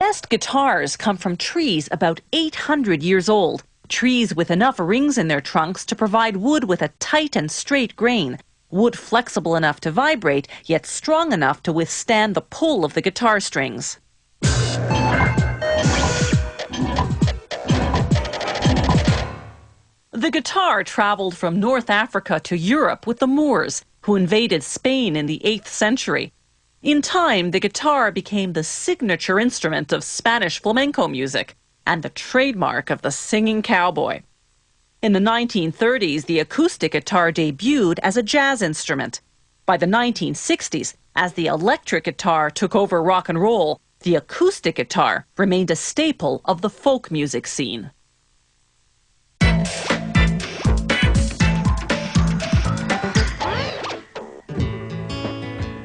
Best guitars come from trees about 800 years old, trees with enough rings in their trunks to provide wood with a tight and straight grain, wood flexible enough to vibrate, yet strong enough to withstand the pull of the guitar strings. The guitar traveled from North Africa to Europe with the Moors, who invaded Spain in the 8th century. In time, the guitar became the signature instrument of Spanish flamenco music and the trademark of the singing cowboy. In the 1930s, the acoustic guitar debuted as a jazz instrument. By the 1960s, as the electric guitar took over rock and roll, the acoustic guitar remained a staple of the folk music scene.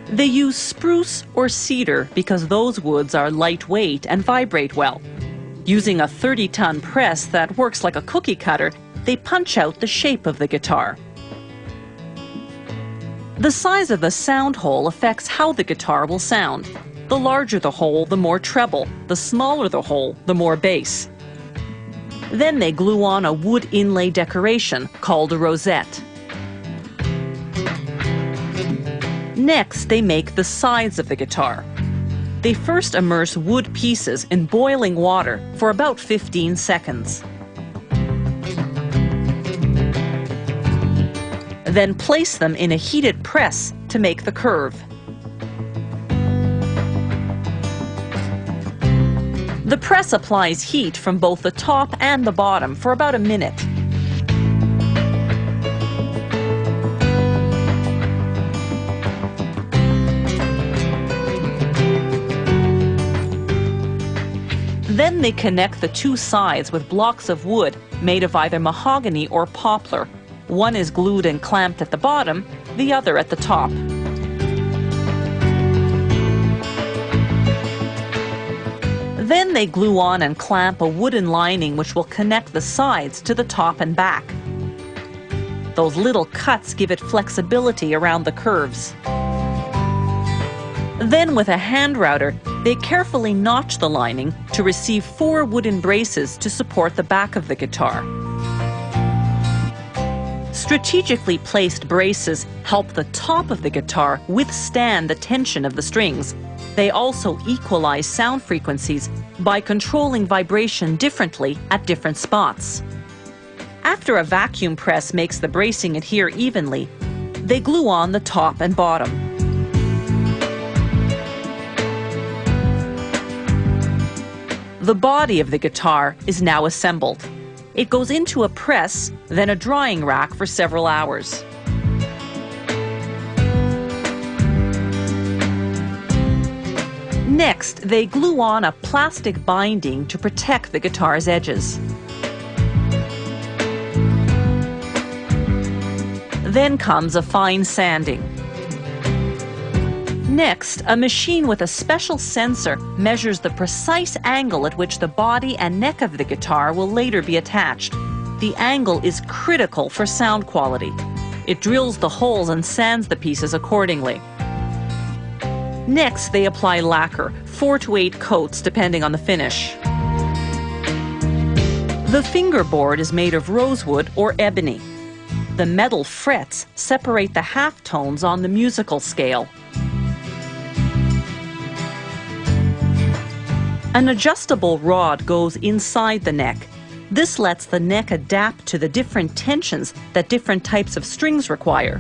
They use spruce or cedar because those woods are lightweight and vibrate well. Using a 30-ton press that works like a cookie cutter, they punch out the shape of the guitar. The size of the sound hole affects how the guitar will sound. The larger the hole, the more treble. The smaller the hole, the more bass. Then they glue on a wood inlay decoration called a rosette. Next, they make the sides of the guitar. They first immerse wood pieces in boiling water for about 15 seconds. Then place them in a heated press to make the curve. The press applies heat from both the top and the bottom for about a minute. Then they connect the two sides with blocks of wood made of either mahogany or poplar. One is glued and clamped at the bottom, the other at the top. Then they glue on and clamp a wooden lining which will connect the sides to the top and back. Those little cuts give it flexibility around the curves. Then with a hand router, they carefully notch the lining to receive 4 wooden braces to support the back of the guitar. Strategically placed braces help the top of the guitar withstand the tension of the strings. They also equalize sound frequencies by controlling vibration differently at different spots. After a vacuum press makes the bracing adhere evenly, they glue on the top and bottom. The body of the guitar is now assembled. It goes into a press, then a drying rack for several hours. Next, they glue on a plastic binding to protect the guitar's edges. Then comes a fine sanding. Next, a machine with a special sensor measures the precise angle at which the body and neck of the guitar will later be attached. The angle is critical for sound quality. It drills the holes and sands the pieces accordingly. Next, they apply lacquer, 4 to 8 coats depending on the finish. The fingerboard is made of rosewood or ebony. The metal frets separate the half tones on the musical scale. An adjustable rod goes inside the neck. This lets the neck adapt to the different tensions that different types of strings require.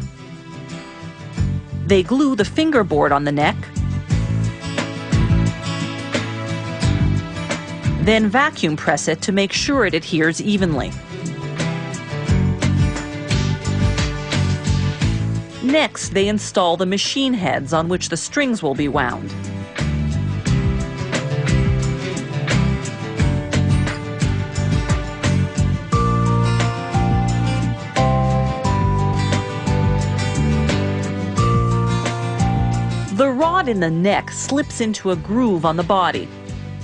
They glue the fingerboard on the neck, then vacuum press it to make sure it adheres evenly. Next, they install the machine heads on which the strings will be wound. The rod in the neck slips into a groove on the body.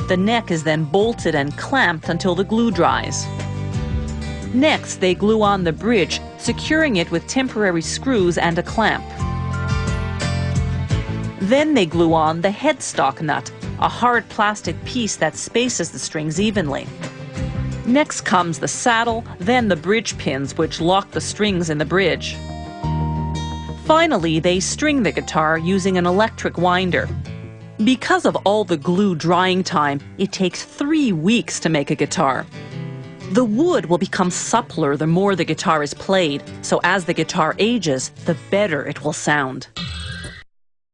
The neck is then bolted and clamped until the glue dries. Next, they glue on the bridge, securing it with temporary screws and a clamp. Then they glue on the headstock nut, a hard plastic piece that spaces the strings evenly. Next comes the saddle, then the bridge pins which lock the strings in the bridge. Finally, they string the guitar using an electric winder. Because of all the glue drying time, it takes 3 weeks to make a guitar. The wood will become suppler the more the guitar is played, so as the guitar ages, the better it will sound.